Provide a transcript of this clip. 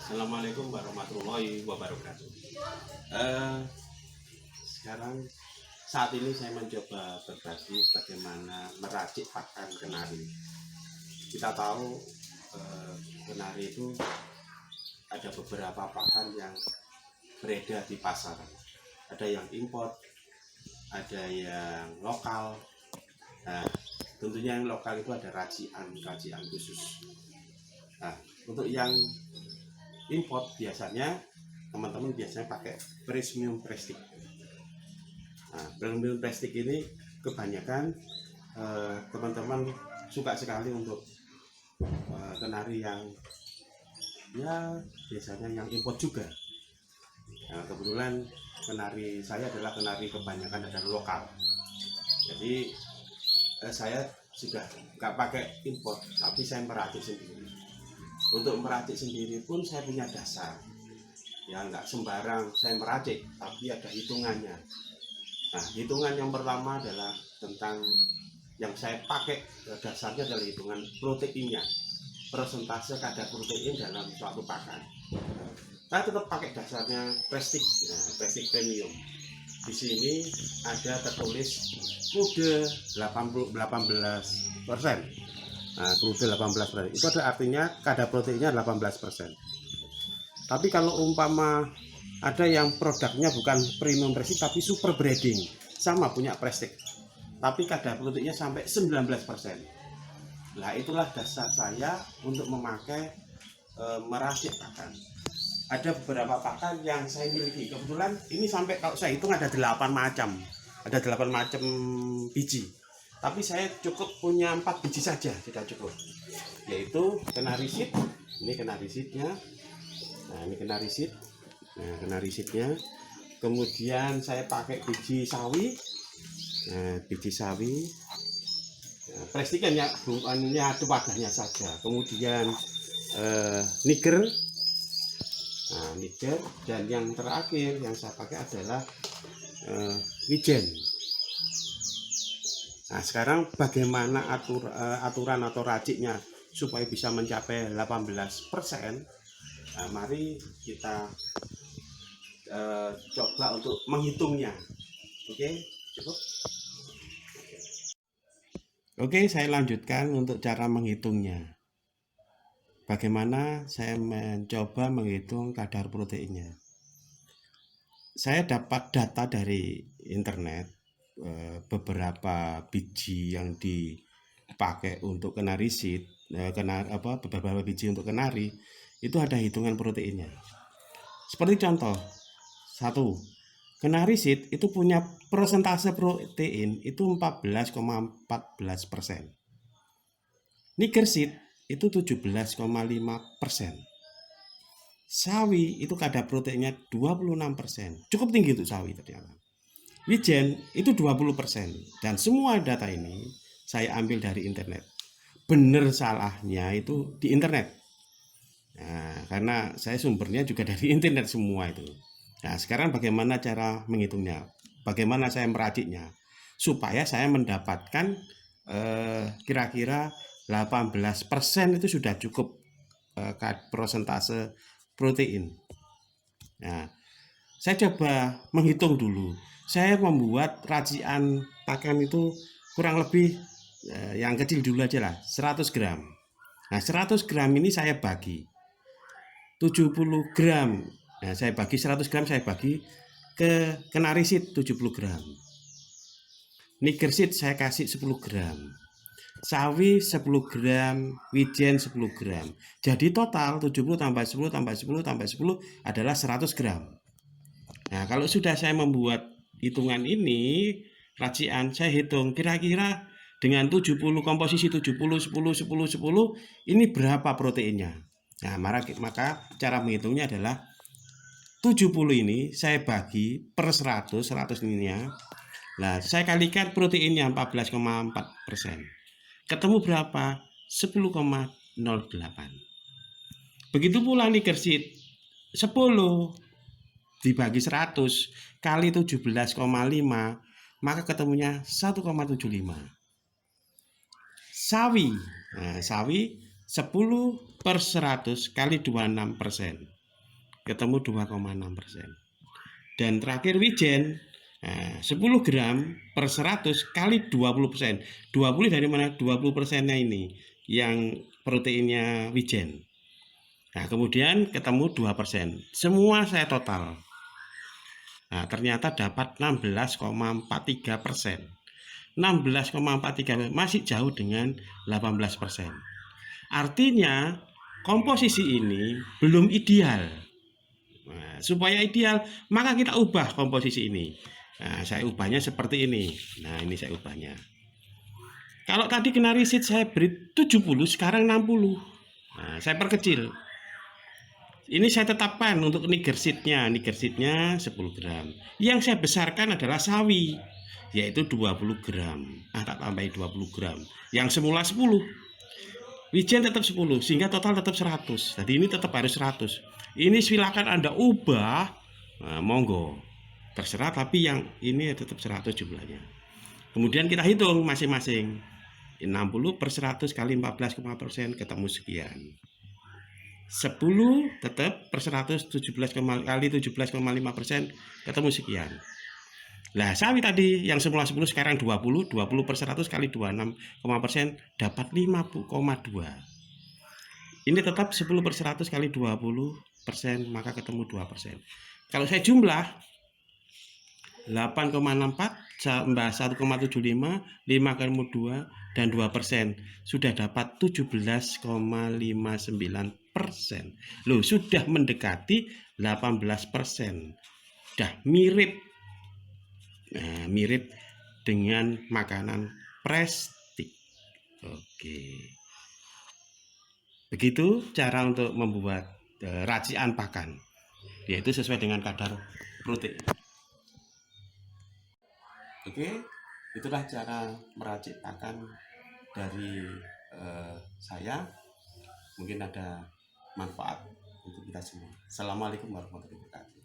Assalamualaikum warahmatullahi wabarakatuh. Sekarang saat ini saya mencoba berbagi bagaimana meracik pakan kenari. Kita tahu kenari itu ada beberapa pakan yang beredar di pasaran. Ada yang impor, ada yang lokal. Nah, tentunya yang lokal itu ada racian khusus. Nah, untuk yang import biasanya teman-teman biasanya pakai premium plastik. Nah, premium plastik ini kebanyakan teman-teman suka sekali untuk kenari yang ya biasanya yang import juga. Nah, kebetulan kenari saya adalah kenari kebanyakan dari lokal. Jadi saya sudah nggak pakai import, tapi saya meracik sendiri. Untuk meracik sendiri pun saya punya dasar, ya nggak sembarang saya meracik, tapi ada hitungannya. Nah, hitungan yang pertama adalah tentang yang saya pakai dasarnya adalah hitungan proteinnya, persentase kadar protein dalam suatu pakan. Saya tetap pakai dasarnya plastik, ya, plastik premium. Di sini ada tertulis kode 18%. Nah, kode 18%. Itu ada artinya kadar proteinnya 18%. Tapi kalau umpama ada yang produknya bukan premium plastik tapi super breeding, sama punya plastik, tapi kadar proteinnya sampai 19%. Nah, itulah dasar saya untuk memakai meracik pakan. Ada beberapa pakan yang saya miliki. Kebetulan ini sampai kalau saya hitung ada 8 macam. Ada 8 macam biji. Tapi saya cukup punya 4 biji saja, sudah cukup. Yaitu kenari seed. Ini kenari seednya. Nah, ini kenari seed. Nah, kenari seednya. Kemudian saya pakai biji sawi. Nah, biji sawi. Nah, plastiknya ini ada wadahnya saja. Kemudian niger. Nah, niger, dan yang terakhir yang saya pakai adalah wijen. Nah, sekarang bagaimana aturan atau raciknya supaya bisa mencapai 18%? Nah, mari kita coba untuk menghitungnya. Oke, cukup. Oke, saya lanjutkan untuk cara menghitungnya. Bagaimana saya mencoba menghitung kadar proteinnya. Saya dapat data dari internet, beberapa biji yang dipakai untuk kenari seed, beberapa biji untuk kenari itu ada hitungan proteinnya. Seperti contoh, 1, kenari seed itu punya persentase protein itu 14,14%. Niger seed itu 17,5%. Sawi itu kadar proteinnya 26%. Cukup tinggi untuk sawi ternyata. Wijen itu 20%. Dan semua data ini saya ambil dari internet. Benar salahnya itu di internet. Nah, karena saya sumbernya juga dari internet semua itu. Nah, sekarang bagaimana cara menghitungnya? Bagaimana saya meraciknya? Supaya saya mendapatkan kira-kira 18% itu sudah cukup persentase protein. Nah, saya coba menghitung dulu. Saya membuat racian pakan itu kurang lebih yang kecil dulu aja lah, 100 gram. Nah, 100 gram ini saya bagi 70 gram. Nah, saya bagi 100 gram, saya bagi ke kenari seed 70 gram. Niger seed saya kasih 10 gram. Sawi 10 gram, wijen 10 gram. Jadi total 70 tambah 10 tambah 10 tambah 10 adalah 100 gram. Nah, kalau sudah saya membuat hitungan ini, racian saya hitung kira-kira dengan 70 komposisi 70 10 10 10 ini berapa proteinnya. Nah, maka cara menghitungnya adalah 70 ini saya bagi per 100 ini ya. Nah, saya kalikan proteinnya 14,4%. Ketemu berapa? 10,08. Begitu pula niger seed 10 dibagi 100 kali 17,5, maka ketemunya 1,75. Sawi, nah, sawi 10 per 100 kali 26%. ketemu 2,6%. Dan terakhir wijen, 10 gram per 100 kali 20%. 20 dari mana? 20%-nya ini yang proteinnya wijen. Nah, kemudian ketemu 2%. Semua saya total. Nah, ternyata dapat 16,43%. 16,43% masih jauh dengan 18%. Artinya komposisi ini belum ideal. Nah, supaya ideal, maka kita ubah komposisi ini. Nah, saya ubahnya seperti ini. Nah, ini saya ubahnya. Kalau tadi kena riset saya beri 70, sekarang 60. Nah, saya perkecil. Ini saya tetapkan untuk niger seednya 10 gram. Yang saya besarkan adalah sawi, yaitu 20 gram. Nah, tak tambahin 20 gram. Yang semula 10. Wijen tetap 10, sehingga total tetap 100. Jadi ini tetap harus 100. Ini silakan Anda ubah, nah, monggo. Terserah, tapi yang ini tetap 100 jumlahnya. Kemudian kita hitung masing-masing. 60 per 100 kali 14,% ketemu sekian. 10 tetap per 100 kali 17,5% ketemu sekian. Nah, sawi tadi yang semula 10 sekarang 20 per 100 kali 26% dapat 50,2. Ini tetap 10 per 100 kali 20%, maka ketemu 2%. Kalau saya jumlah 8,64 tambah 1,75, 5 ketemu 2 dan 2%, sudah dapat 17,59%. Loh, sudah mendekati 18%. Sudah mirip. Nah, mirip dengan makanan prestik. Oke. Begitu cara untuk membuat racikan pakan, yaitu sesuai dengan kadar protein. Oke, itulah cara meracik pakan dari saya. Mungkin ada manfaat untuk kita semua. Assalamualaikum warahmatullahi wabarakatuh.